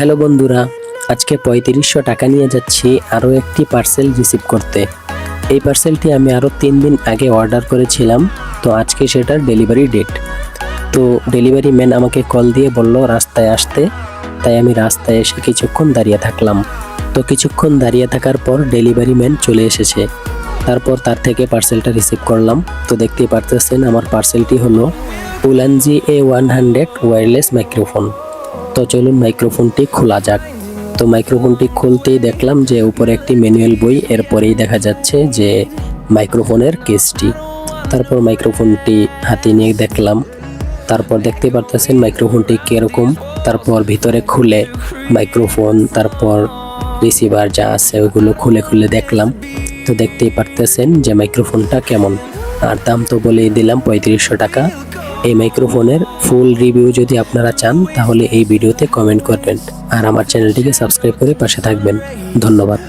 Hello বন্ধুরা, আজকে 3500 টাকা নিয়ে যাচ্ছি আরও একটি পার্সেল রিসিভ করতে। এই পার্সেলটি আমি আরও 3 দিন আগে অর্ডার করেছিলাম, তো আজকে সেটার ডেলিভারি ডেট। তো ডেলিভারি ম্যান আমাকে কল দিয়ে বলল রাস্তায় আসতে, তাই আমি রাস্তায় এসে কিছুক্ষণ দাঁড়িয়ে থাকলাম। তো কিছুক্ষণ দাঁড়িয়ে থাকার পর ডেলিভারি ম্যান চলে এসেছে। তারপর তার থেকে পার্সেলটা রিসিভ করলাম। তো দেখতেই পারতেছেন আমার পার্সেলটি হলো উলানজি A100 ওয়্যারলেস মাইক্রোফোন। তো চলুন মাইক্রোফোনটি খোলা যাক। তো মাইক্রোফোনটি খুলতেই দেখলাম যে উপরে একটি ম্যানুয়াল বই, এরপরেই দেখা যাচ্ছে যে মাইক্রোফোনের কেসটি। তারপর মাইক্রোফোনটি হাতে নিয়ে দেখলাম। তারপর দেখতে পারতেছেন মাইক্রোফোনটি কীরকম। তারপর ভিতরে খুলে মাইক্রোফোন, তারপর রিসিভার যা আছে ওইগুলো খুলে খুলে দেখলাম। তো দেখতেই পারতেছেন যে মাইক্রোফোনটা কেমন। আর দাম তো বলেই দিলাম 3500 টাকা। এই মাইক্রোফোনের ফুল রিভিউ যদি আপনারা চান তাহলে এই ভিডিওতে কমেন্ট করবেন আর আমার চ্যানেলটিকে সাবস্ক্রাইব করে পাশে থাকবেন। ধন্যবাদ।